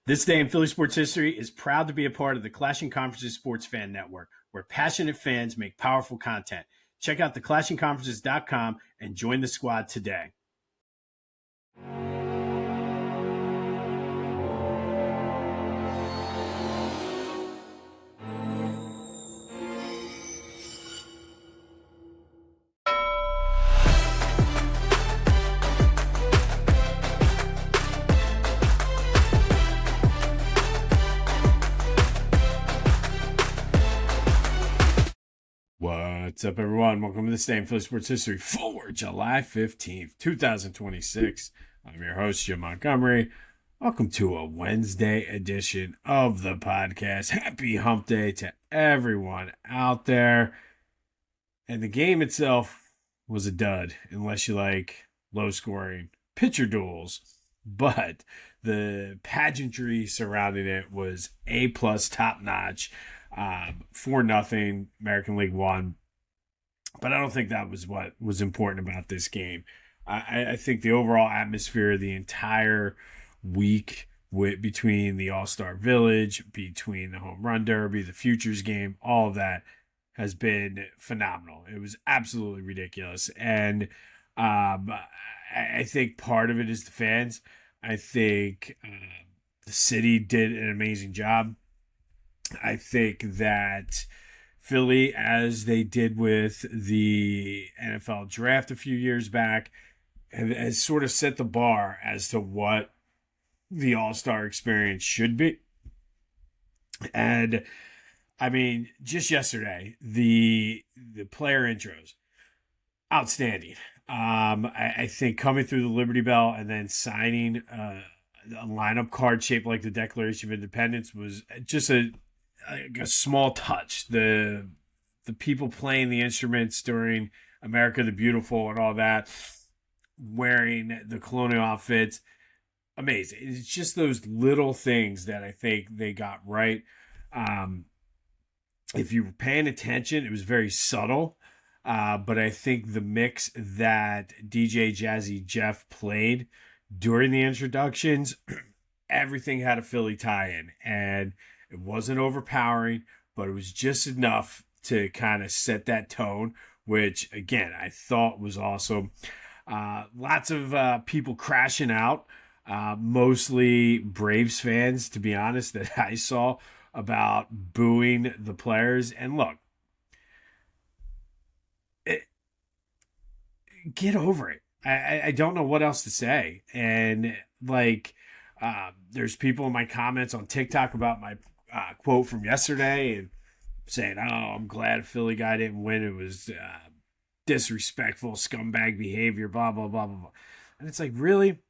This day in Philly sports history is proud to be a part of the Clashing Conferences Sports Fan Network, where passionate fans make powerful content. Check out theclashingconferences.com and join the squad today. What's up, everyone? Welcome to this day in Philly sports history for July 15th, 2026. I'm your host, Jim Montgomery. Welcome to a Wednesday edition of the podcast. Happy hump day to everyone out there. And the game itself was a dud, unless you like low-scoring pitcher duels. But the pageantry surrounding it was A-plus, top-notch. 4-0, American League won. But I don't think that was what was important about this game. I think the overall atmosphere the entire week between the All-Star Village, between the Home Run Derby, the Futures game, all of that has been phenomenal. It was absolutely ridiculous. And I think part of it is the fans. I think the city did an amazing job. I think that Philly, as they did with the NFL draft a few years back, has sort of set the bar as to what the All-Star experience should be. And, I mean, just yesterday, the player intros, outstanding. I think coming through the Liberty Bell and then signing a lineup card shaped like the Declaration of Independence was just a small touch. The people playing the instruments during America the Beautiful and all that, wearing the colonial outfits, amazing. It's just those little things that I think they got right. If you were paying attention, it was very subtle. But I think the mix that DJ Jazzy Jeff played during the introductions, everything had a Philly tie-in. And it wasn't overpowering, but it was just enough to kind of set that tone, which, again, I thought was awesome. Lots of people crashing out, mostly Braves fans, to be honest, that I saw about booing the players. And look, get over it. I don't know what else to say. And, there's people in my comments on TikTok about my quote from yesterday and saying, oh, I'm glad a Philly guy didn't win. It was disrespectful, scumbag behavior, blah, blah, blah, blah, blah. And it's like, really?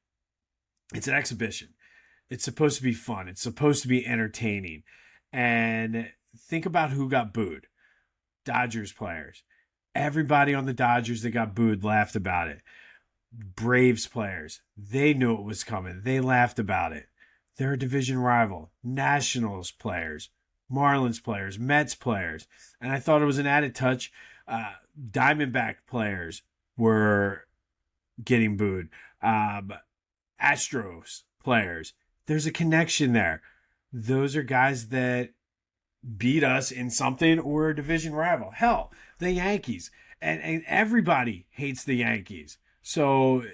It's an exhibition. It's supposed to be fun. It's supposed to be entertaining. And think about who got booed. Dodgers players. Everybody on the Dodgers that got booed laughed about it. Braves players, they knew it was coming. They laughed about it. They're a division rival. Nationals players, Marlins players, Mets players. And I thought it was an added touch. Diamondback players were getting booed. Astros players. There's a connection there. Those are guys that beat us in something or a division rival. Hell, the Yankees. And everybody hates the Yankees. So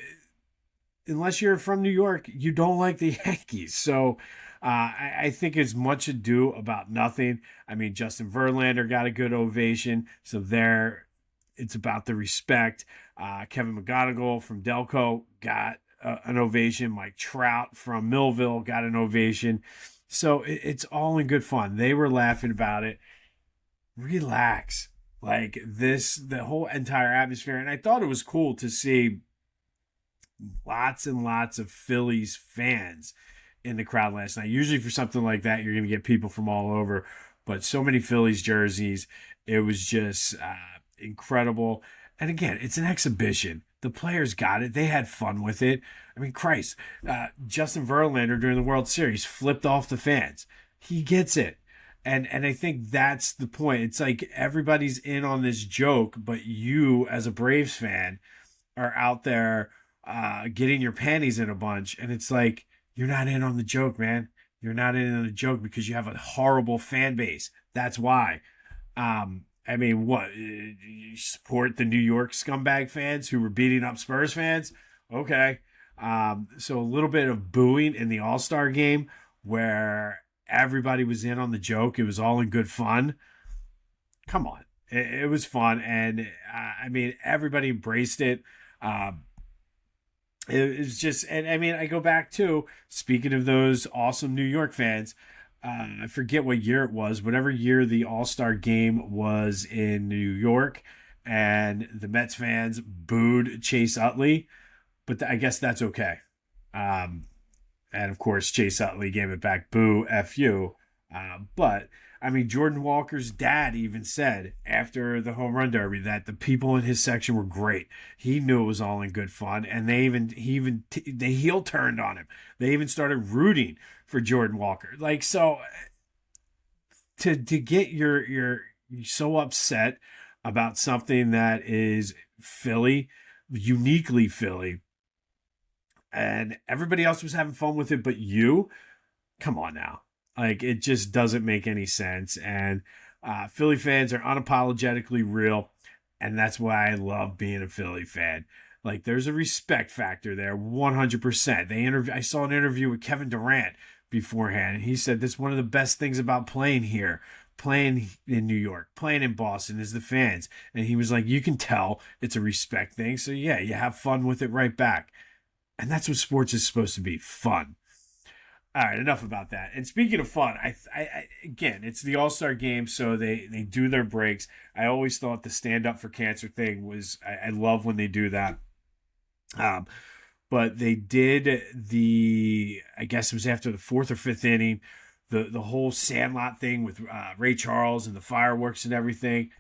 unless you're from New York, you don't like the Yankees. So I think it's much ado about nothing. I mean, Justin Verlander got a good ovation. So there, it's about the respect. Kevin McGonigal from Delco got an ovation. Mike Trout from Millville got an ovation. So it's all in good fun. They were laughing about it. Relax. Like the whole entire atmosphere. And I thought it was cool to see lots and lots of Phillies fans in the crowd last night. Usually for something like that, you're going to get people from all over. But so many Phillies jerseys. It was just incredible. And again, it's an exhibition. The players got it. They had fun with it. I mean, Christ, Justin Verlander during the World Series flipped off the fans. He gets it. And I think that's the point. It's like everybody's in on this joke, but you, as a Braves fan, are out there getting your panties in a bunch. And it's like, you're not in on the joke, man. You're not in on a joke because you have a horrible fan base. That's why. I mean, what? You support the New York scumbag fans who were beating up Spurs fans? Okay. So a little bit of booing in the All-Star game where everybody was in on the joke. It was all in good fun. Come on. It was fun. And I mean, everybody embraced it. It was just, and I mean, I go back to, speaking of those awesome New York fans, I forget what year it was, whatever year the All-Star game was in New York, and the Mets fans booed Chase Utley, but I guess that's okay. Um, and of course, Chase Utley gave it back, boo, F you. But I mean, Jordan Walker's dad even said after the home run derby that the people in his section were great. He knew it was all in good fun, and they heel turned on him. They even started rooting for Jordan Walker. Like, so to get you're so upset about something that is Philly, uniquely Philly, and everybody else was having fun with it, but you, come on now. Like, it just doesn't make any sense. And Philly fans are unapologetically real. And that's why I love being a Philly fan. Like, there's a respect factor there, 100%. I saw an interview with Kevin Durant beforehand, and he said that's one of the best things about playing here, playing in New York, playing in Boston, is the fans. And he was like, you can tell it's a respect thing. So, yeah, you have fun with it right back. And that's what sports is supposed to be, fun. All right, enough about that. And speaking of fun, again, it's the All-Star game, so they do their breaks. I always thought the Stand Up for Cancer thing was, I love when they do that. But they did I guess it was after the fourth or fifth inning, the whole Sandlot thing with Ray Charles and the fireworks and everything.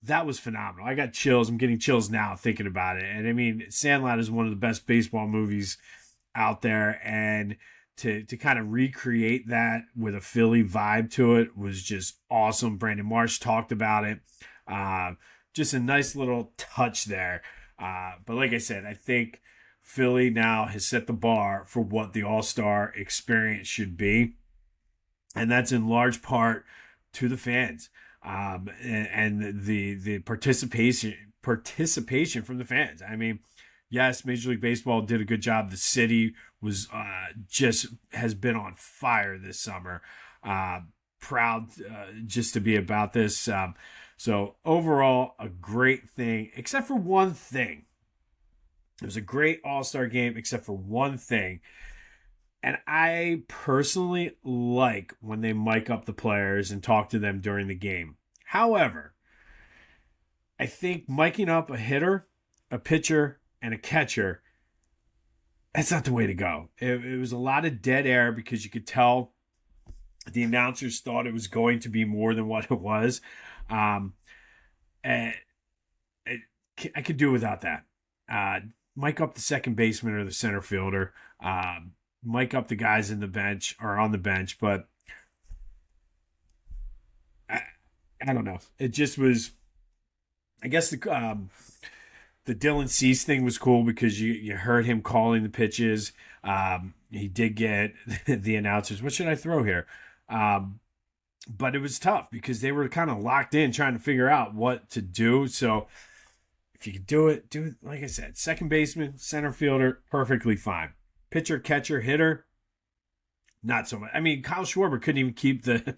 That was phenomenal. I got chills. I'm getting chills now thinking about it. And I mean, Sandlot is one of the best baseball movies out there, and to kind of recreate that with a Philly vibe to it was just awesome. Brandon Marsh talked about it. Just a nice little touch there. But like I said, I think Philly now has set the bar for what the All-Star experience should be. And that's in large part to the fans. And the participation from the fans. I mean, yes, Major League Baseball did a good job. The city was just has been on fire this summer. Proud just to be about this. So overall, a great thing, except for one thing. It was a great All-Star game, except for one thing. And I personally like when they mic up the players and talk to them during the game. However, I think miking up a hitter, a pitcher, and a catcher, that's not the way to go. It was a lot of dead air because you could tell the announcers thought it was going to be more than what it was. And I could do without that. Mic up the second baseman or the center fielder. Mic up the guys in the bench or on the bench. But I don't know. It just was, I guess the Dylan Cease thing was cool because you heard him calling the pitches. He did get the announcers. What should I throw here? But it was tough because they were kind of locked in trying to figure out what to do. So if you could do it, like I said, second baseman, center fielder, perfectly fine. Pitcher, catcher, hitter, not so much. I mean, Kyle Schwarber couldn't even keep the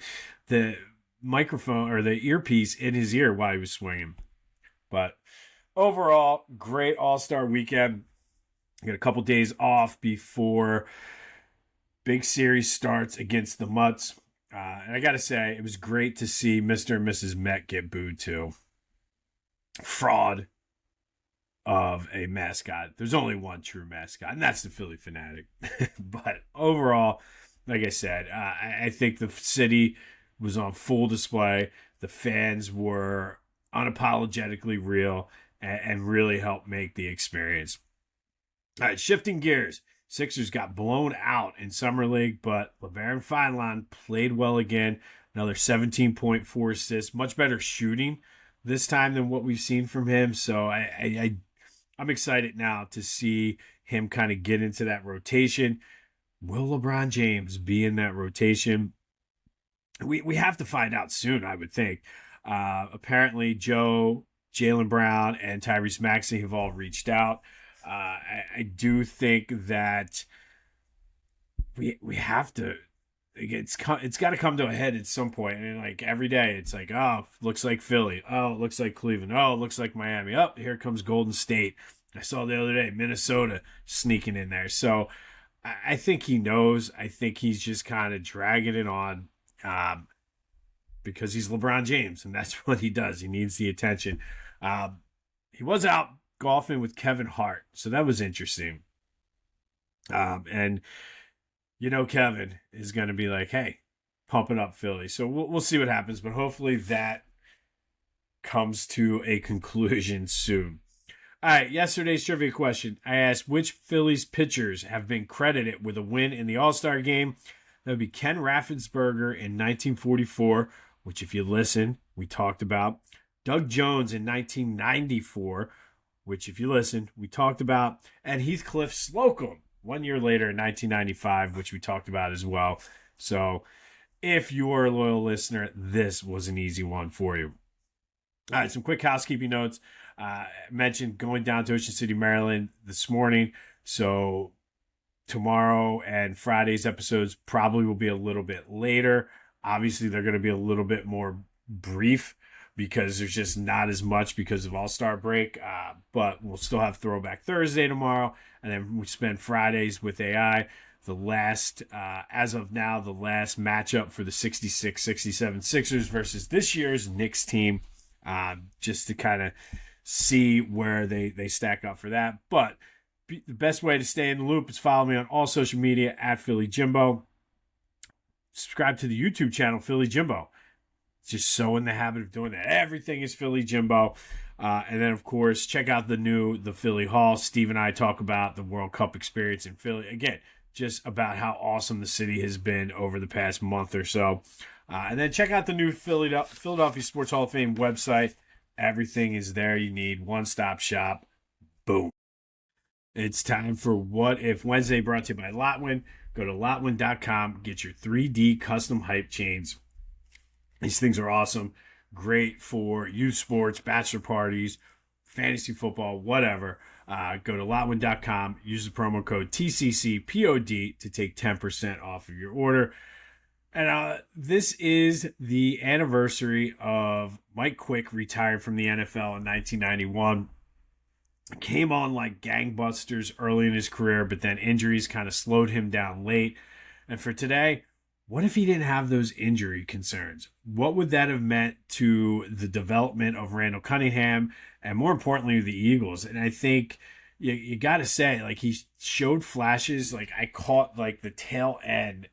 microphone or the earpiece in his ear while he was swinging. But overall, great All-Star weekend. Got a couple days off before big series starts against the Mutts. And I got to say, it was great to see Mr. and Mrs. Met get booed too. Fraud of a mascot. There's only one true mascot, and that's the Philly Fanatic. But overall, like I said, I think the city was on full display. The fans were unapologetically real and really helped make the experience. All right, shifting gears. Sixers got blown out in Summer League, but LeBaron Feinlein played well again. Another 17.4 assists. Much better shooting this time than what we've seen from him. So I'm excited now to see him kind of get into that rotation. will LeBron James be in that rotation? We have to find out soon, I would think. Apparently, Jaylen Brown, and Tyrese Maxey have all reached out. I do think that we have to. It's got to come to a head at some point. And like every day, it's like, oh, looks like Philly. Oh, it looks like Cleveland. Oh, it looks like Miami. Oh, here comes Golden State. I saw the other day Minnesota sneaking in there. So I think he knows. I think he's just kind of dragging it on because he's LeBron James, and that's what he does. He needs the attention. He was out golfing with Kevin Hart, so that was interesting. And Kevin is going to be like, hey, pumping up Philly. So we'll see what happens, but hopefully that comes to a conclusion soon. All right, yesterday's trivia question. I asked which Phillies pitchers have been credited with a win in the All-Star Game. That would be Ken Raffensperger in 1944, which if you listen, we talked about. Doug Jones in 1994, which if you listen, we talked about. And Heathcliff Slocum 1 year later in 1995, which we talked about as well. So if you're a loyal listener, this was an easy one for you. All right, some quick housekeeping notes. I mentioned going down to Ocean City, Maryland this morning. So tomorrow and Friday's episodes probably will be a little bit later. Obviously, they're going to be a little bit more brief because there's just not as much because of All-Star break. But we'll still have Throwback Thursday tomorrow. And then we spend Fridays with AI. The last, as of now, the last matchup for the 66-67 Sixers versus this year's Knicks team. Just to kind of see where they stack up for that. But the best way to stay in the loop is follow me on all social media at Philly Jimbo. Subscribe to the YouTube channel, Philly Jimbo. Just so in the habit of doing that. Everything is Philly Jimbo. And then, of course, check out the Philly Hall. Steve and I talk about the World Cup experience in Philly. Again, just about how awesome the city has been over the past month or so. And then check out the new Philadelphia Sports Hall of Fame website. Everything is there you need. One-stop shop. Boom. It's time for What If Wednesday, brought to you by Lotwin. Go to Lotwin.com. Get your 3D custom hype chains. These things are awesome. Great for youth sports, bachelor parties, fantasy football, whatever. Go to Lotwin.com. Use the promo code TCCPOD to take 10% off of your order. And this is the anniversary of Mike Quick retiring from the NFL in 1991. Came on like gangbusters early in his career, but then injuries kind of slowed him down late. And for today, what if he didn't have those injury concerns? What would that have meant to the development of Randall Cunningham and, more importantly, the Eagles? And I think you got to say, like, he showed flashes. Like, I caught, like, the tail end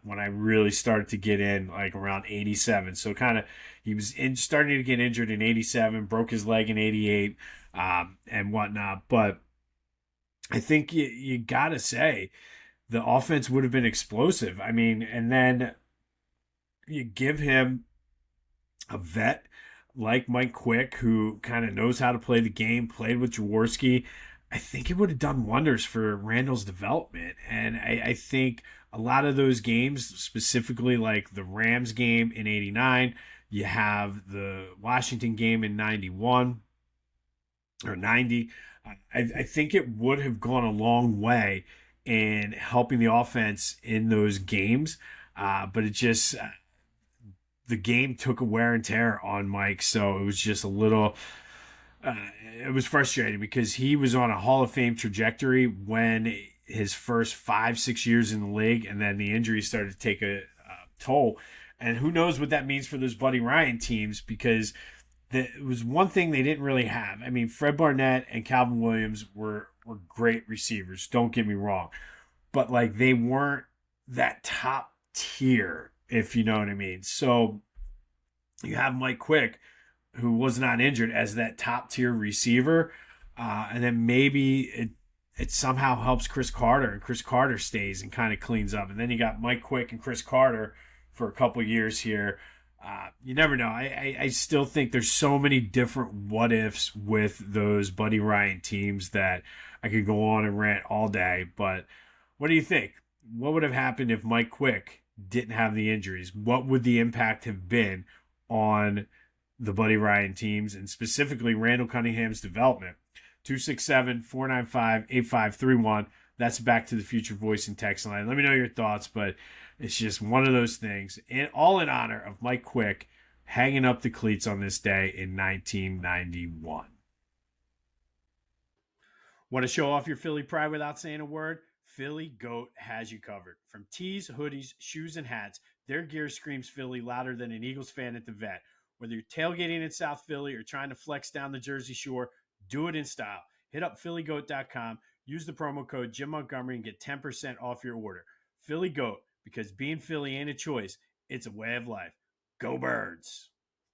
when I really started to get in, like, around 87. So kind of he was starting to get injured in 87, broke his leg in 88 and whatnot. But I think you got to say the offense would have been explosive. I mean, and then you give him a vet like Mike Quick, who kind of knows how to play the game, played with Jaworski. I think it would have done wonders for Randall's development. And I think a lot of those games, specifically like the Rams game in 89, you have the Washington game in 91 or 90. I think it would have gone a long way in helping the offense in those games. But it just, the game took a wear and tear on Mike. So it was just a little, it was frustrating because he was on a Hall of Fame trajectory when his first 5-6 years in the league, and then the injuries started to take a toll. And who knows what that means for those Buddy Ryan teams, because it was one thing they didn't really have. I mean, Fred Barnett and Calvin Williams were great receivers, don't get me wrong. But, like, they weren't that top tier, if you know what I mean. So you have Mike Quick, who was not injured, as that top tier receiver. And then maybe it somehow helps Chris Carter, and Chris Carter stays and kind of cleans up. And then you got Mike Quick and Chris Carter for a couple years here. You never know. I still think there's so many different what ifs with those Buddy Ryan teams that I could go on and rant all day. But what do you think? what would have happened if Mike Quick didn't have the injuries? What would the impact have been on the Buddy Ryan teams and specifically Randall Cunningham's development? 267-495-8531. That's Back to the Future voice and text line. Let me know your thoughts, but it's just one of those things. And all in honor of Mike Quick hanging up the cleats on this day in 1991. Want to show off your Philly pride without saying a word? Philly Goat has you covered. From tees, hoodies, shoes, and hats, their gear screams Philly louder than an Eagles fan at the vet. Whether you're tailgating in South Philly or trying to flex down the Jersey Shore, do it in style. Hit up phillygoat.com, use the promo code Jim Montgomery, and get 10% off your order. Philly Goat, because being Philly ain't a choice, it's a way of life. Go Birds!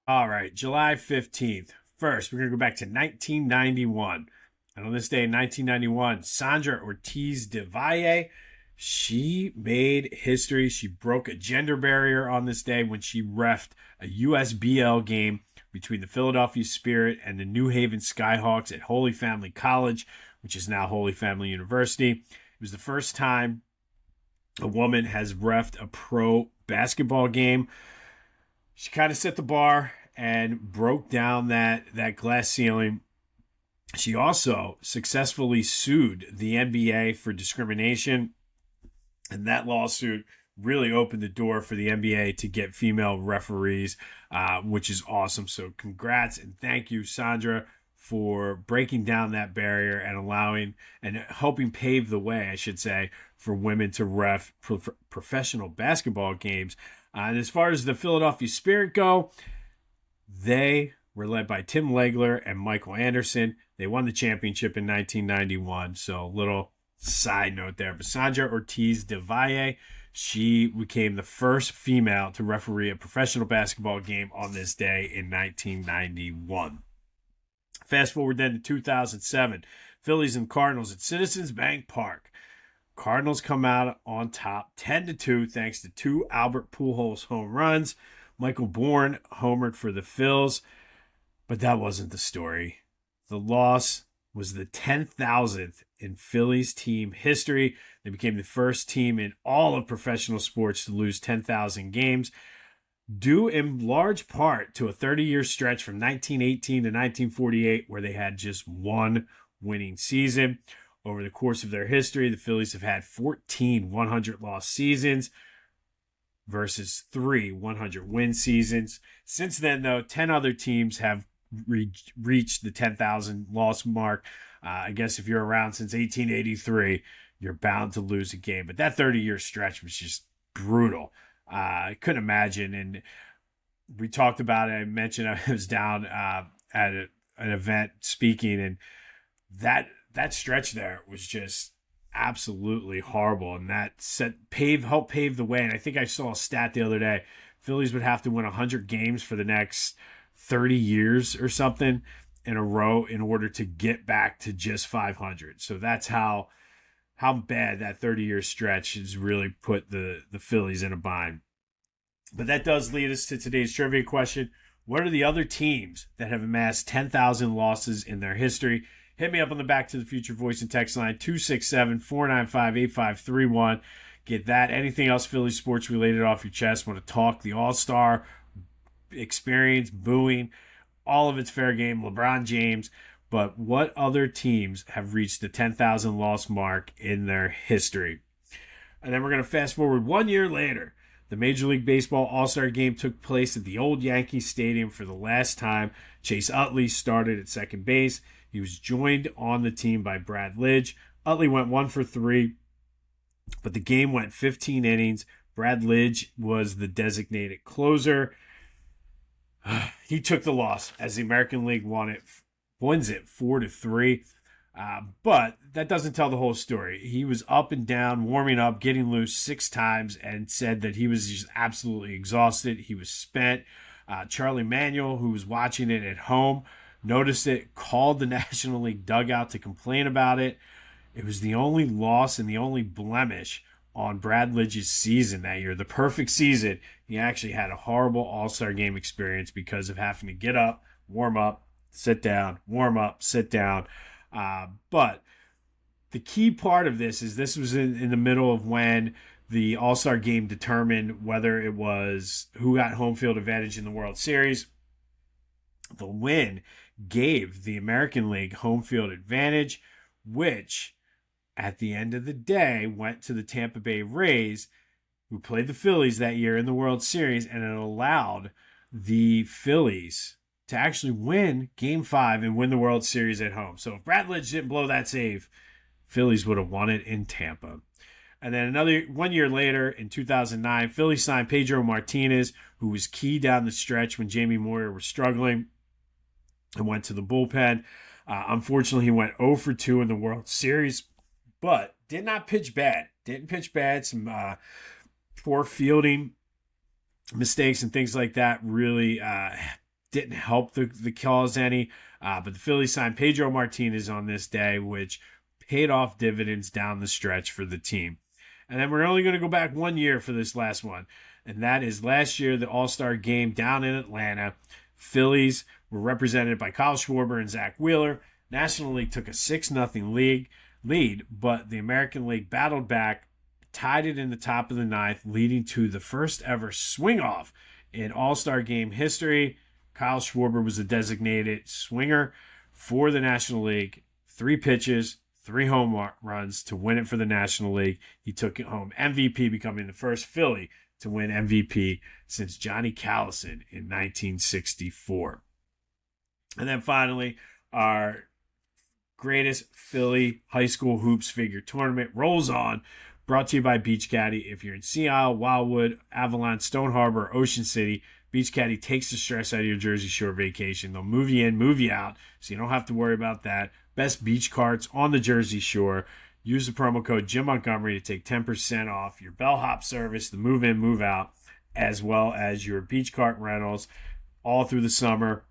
All right, July 15th. First, we're going to go back to 1991. And on this day in 1991, Sandra Ortiz DeValle, she made history. She broke a gender barrier on this day when she reffed a USBL game between the Philadelphia Spirit and the New Haven Skyhawks at Holy Family College, which is now Holy Family University. It was the first time a woman has reffed a pro basketball game. She kind of set the bar and broke down that glass ceiling. She also successfully sued the NBA for discrimination, and that lawsuit really opened the door for the NBA to get female referees, which is awesome. So congrats and thank you, Sandra, for breaking down that barrier and allowing and helping pave the way, I should say, for women to ref professional basketball games. And as far as the Philadelphia Spirit go, they were led by Tim Legler and Michael Anderson. They won the championship in 1991. So a little side note there. But Sandra Ortiz DeValle, she became the first female to referee a professional basketball game on this day in 1991. Fast forward then to 2007. Phillies and Cardinals at Citizens Bank Park. Cardinals come out on top 10-2 thanks to two Albert Pujols home runs. Michael Bourne homered for the Phils. But that wasn't the story. The loss was the 10,000th in Phillies team history. They became the first team in all of professional sports to lose 10,000 games, due in large part to a 30-year stretch from 1918 to 1948 where they had just one winning season. Over the course of their history, the Phillies have had 14 100-loss seasons versus 3 100-win seasons. Since then, though, 10 other teams have reached the 10,000 loss mark. I guess if you're around since 1883, you're bound to lose a game. But that 30-year stretch was just brutal. I couldn't imagine. And we talked about it. I mentioned I was down at an event speaking, and that stretch there was just absolutely horrible. And that helped pave the way. And I think I saw a stat the other day. Phillies would have to win 100 games for the next 30 years or something in a row in order to get back to just 500. So that's how bad that 30-year stretch has really put the Phillies in a bind. But that does lead us to today's trivia question. What are the other teams that have amassed 10,000 losses in their history? Hit me up on the Back to the Future voice and text line 267-495-8531. Get that. Anything else Philly sports related off your chest? Want to talk the All-Star experience, booing, all of it's fair game, LeBron James. But what other teams have reached the 10,000 loss mark in their history? And then we're going to fast forward 1 year later. The Major League Baseball All-Star Game took place at the old Yankee Stadium for the last time. Chase Utley started at second base. He was joined on the team by Brad Lidge. Utley went 1 for 3, but the game went 15 innings. Brad Lidge was the designated closer. He took the loss as the American League wins it 4-3. But that doesn't tell the whole story. He was up and down, warming up, getting loose 6 times, and said that he was just absolutely exhausted. He was spent. Charlie Manuel, who was watching it at home, noticed it, called the National League dugout to complain about it. It was the only loss and the only blemish on Brad Lidge's season that year. The perfect season. He actually had a horrible All-Star Game experience because of having to get up, warm up, sit down, warm up, sit down. But the key part of this was in the middle of when the All-Star Game determined whether it was who got home field advantage in the World Series. The win gave the American League home field advantage, which at the end of the day went to the Tampa Bay Rays, who played the Phillies that year in the World Series, and it allowed the Phillies to actually win Game 5 and win the World Series at home. So if Brad Lidge didn't blow that save, Phillies would have won it in Tampa. And then 1 year later, in 2009, Phillies signed Pedro Martinez, who was key down the stretch when Jamie Moyer was struggling, and went to the bullpen. Unfortunately, he went 0 for 2 in the World Series, but did not pitch bad. Didn't pitch bad. Some poor fielding mistakes and things like that really didn't help the cause any. But the Phillies signed Pedro Martinez on this day, which paid off dividends down the stretch for the team. And then we're only going to go back 1 year for this last one. And that is last year, the All-Star Game down in Atlanta. Phillies were represented by Kyle Schwarber and Zach Wheeler. National League took a 6-0 lead, but the American League battled back, tied it in the top of the ninth, leading to the first ever swing-off in All-Star Game history. Kyle Schwarber was the designated swinger for the National League. 3 pitches, 3 home runs to win it for the National League. He took it home MVP, becoming the first Philly to win MVP since Johnny Callison in 1964. And then finally, our greatest Philly high school hoops figure tournament rolls on, brought to you by Beach Caddy. If you're in Sea Isle, Wildwood, Avalon, Stone Harbor, or Ocean City, Beach Caddy takes the stress out of your Jersey Shore vacation. They'll move you in, move you out, so you don't have to worry about that. Best beach carts on the Jersey Shore. Use the promo code Jim Montgomery to take 10% off your bellhop service, the move in, move out, as well as your beach cart rentals all through the summer.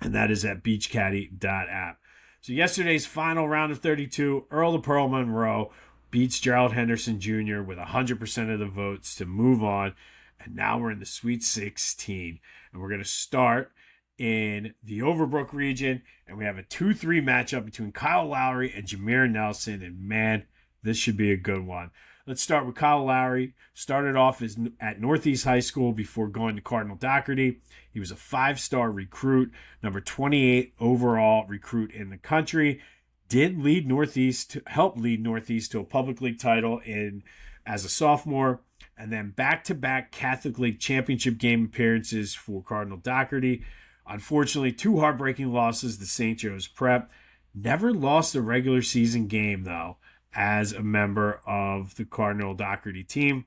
And that is at beachcaddy.app. So yesterday's final round of 32, Earl the Pearl Monroe beats Gerald Henderson Jr. with 100% of the votes to move on. And now we're in the Sweet 16. And we're going to start in the Overbrook region. And we have a 2-3 matchup between Kyle Lowry and Jameer Nelson. And man, this should be a good one. Let's start with Kyle Lowry. Started off at Northeast High School before going to Cardinal Doherty. He was a 5-star recruit, number 28 overall recruit in the country. Did help lead Northeast to a public league title as a sophomore, and then back-to-back Catholic League championship game appearances for Cardinal Doherty. Unfortunately, 2 heartbreaking losses to St. Joe's Prep. Never lost a regular season game, though, as a member of the Cardinal Doherty team.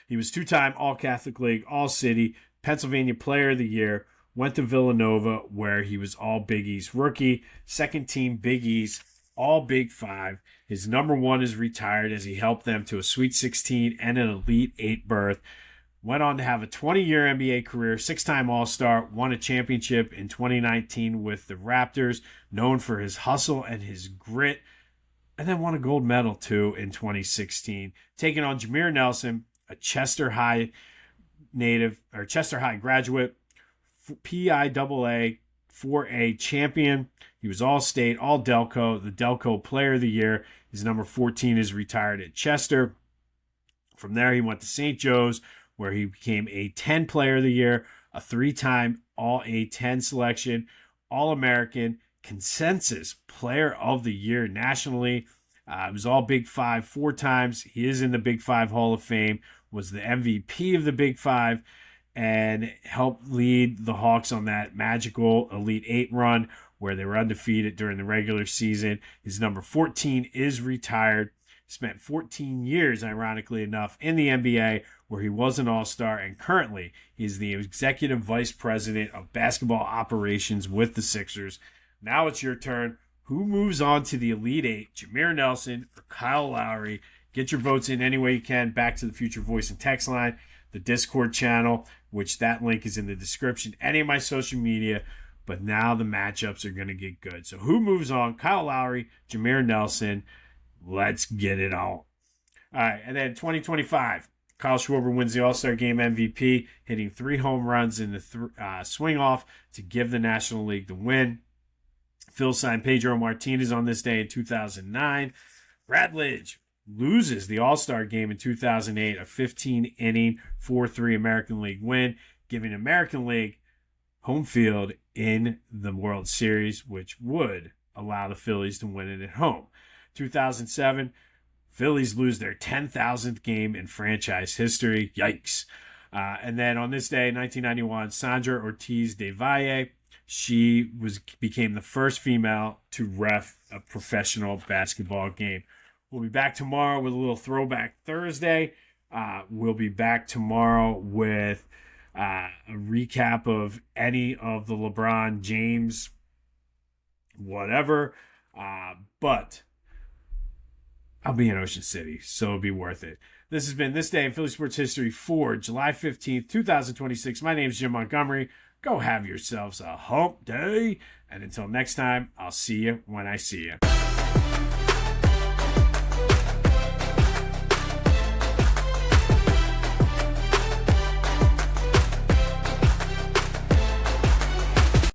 He was 2-time All-Catholic League, All-City, Pennsylvania Player of the Year, went to Villanova, where he was All Big East rookie, second team Big East, All Big Five. His number 1 is retired as he helped them to a Sweet 16 and an Elite 8 berth. Went on to have a 20-year NBA career, 6-time All-Star, won a championship in 2019 with the Raptors, known for his hustle and his grit, and then won a gold medal, too, in 2016. Taking on Jameer Nelson, a Chester High graduate, PIAA 4A champion. He was All-State, All-Delco, the Delco Player of the Year. His number 14 is retired at Chester. From there, he went to St. Joe's, where he became a 10 Player of the Year, a 3-time All-A-10 selection, All-American, Consensus Player of the Year nationally. It was All Big Five 4 times. He is in the Big Five Hall of Fame, was the MVP of the Big Five, and helped lead the Hawks on that magical Elite 8 run where they were undefeated during the regular season. His number 14 is retired. Spent 14 years, ironically enough, in the NBA, where he was an All-Star, and currently he's the Executive Vice President of Basketball Operations with the Sixers. Now it's your turn. Who moves on to the Elite 8? Jameer Nelson or Kyle Lowry? Get your votes in any way you can. Back to the Future Voice and Text line, the Discord channel, which that link is in the description, any of my social media. But now the matchups are going to get good. So who moves on? Kyle Lowry, Jameer Nelson. Let's get it on. All right, and then 2025, Kyle Schwarber wins the All-Star Game MVP, hitting 3 home runs in the swing-off to give the National League the win. Phil signed Pedro Martinez on this day in 2009. Brad Lidge loses the All-Star Game in 2008, a 15-inning 4-3 American League win, giving American League home field in the World Series, which would allow the Phillies to win it at home. 2007, Phillies lose their 10,000th game in franchise history. Yikes. And then on this day, 1991, Sandra Ortiz DeValle, she became the first female to ref a professional basketball game. We'll be back tomorrow with a little Throwback Thursday. We'll be back tomorrow with a recap of any of the LeBron James whatever. But I'll be in Ocean City, so it'll be worth it. This has been This Day in Philly Sports History for July 15th, 2026. My name is Jim Montgomery. Go have yourselves a hump day. And until next time, I'll see you when I see you.